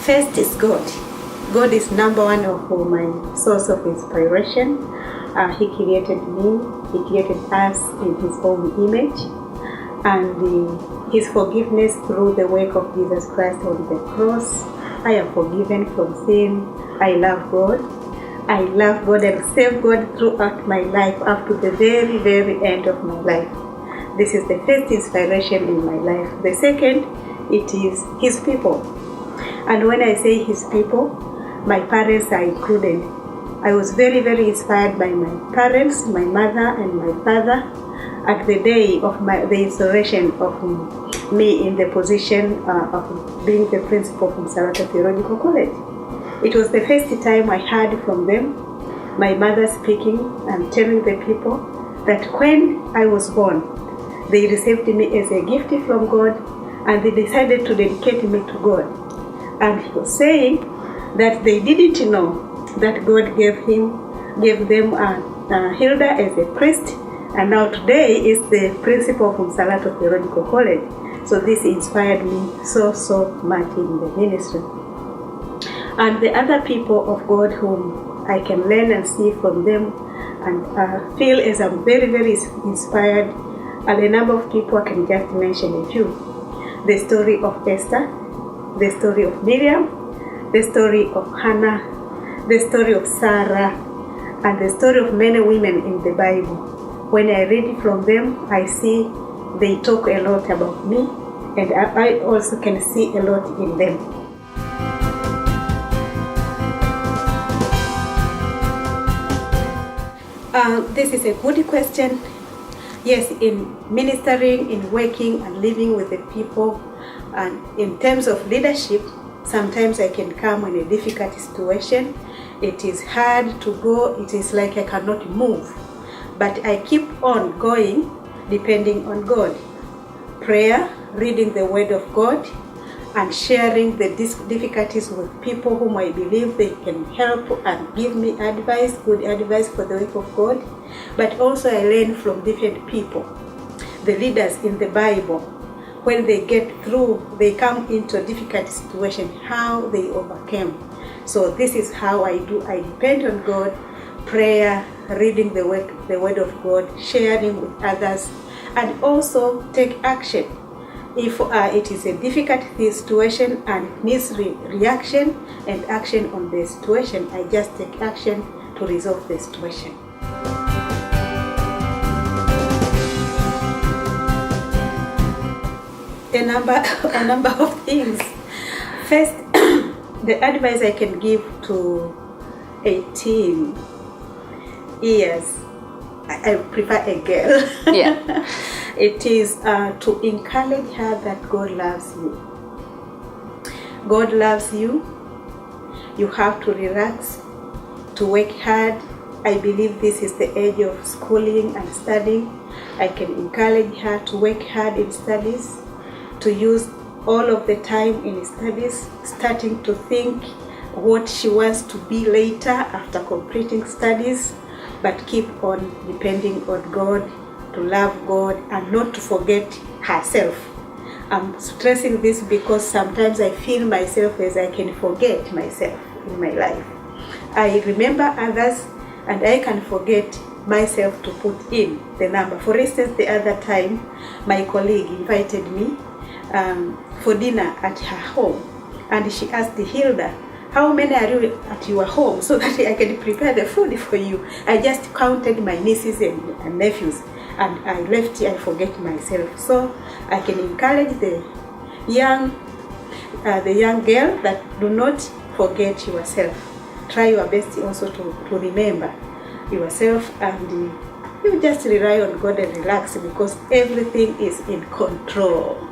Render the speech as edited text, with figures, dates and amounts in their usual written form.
First is God. God is number one of my source of inspiration. He created me. He created us in His own image. And His forgiveness through the work of Jesus Christ on the cross. I am forgiven from sin. I love God. I love God and serve God throughout my life up to the very, very end of my life. This is the first inspiration in my life. The second, it is His people. And when I say His people, my parents are included. I was very, very inspired by my parents, my mother and my father, at the day of the instauration of me in the position of being the principal of Msalato Theological College. It was the first time I heard from them, my mother speaking and telling the people that when I was born, they received me as a gift from God and they decided to dedicate me to God. And he was saying that they didn't know that God gave them Hilda as a priest, and now today is the principal of Msalato Theological College. So this inspired me so much in the ministry. And the other people of God whom I can learn and see from them and feel as I'm very, very inspired, and a number of people, I can just mention a few. The story of Esther, the story of Miriam, the story of Hannah, the story of Sarah, and the story of many women in the Bible. When I read from them, I see they talk a lot about me, and I also can see a lot in them. This is a good question. Yes, in ministering, in working and living with the people, and in terms of leadership, sometimes I can come in a difficult situation. It is hard to go. It is like I cannot move. But I keep on going, depending on God. Prayer, reading the Word of God, and sharing the difficulties with people whom I believe they can help and give me advice, good advice for the work of God. But also I learn from different people, the leaders in the Bible. When they get through, they come into a difficult situation, how they overcame. So this is how I do. I depend on God, prayer, reading the Word of God, sharing with others, and also take action. If it is a difficult situation and it needs reaction and action on the situation, I just take action to resolve the situation. A number of things. First, the advice I can give to 18 years, I prefer a girl. Yeah. It is to encourage her that God loves you. God loves you. You have to relax, to work hard. I believe this is the age of schooling and studying. I can encourage her to work hard in studies, to use all of the time in studies, starting to think what she wants to be later after completing studies, but keep on depending on God, to love God and not to forget herself. I'm stressing this because sometimes I feel myself as I can forget myself in my life. I remember others and I can forget myself to put in the number. For instance, the other time, my colleague invited me for dinner at her home, and she asked Hilda, how many are you at your home so that I can prepare the food for you? I just counted my nieces and nephews, and I left here, I forget myself. So I can encourage the young girl that do not forget yourself. Try your best also to remember yourself, and you just rely on God and relax, because everything is in control.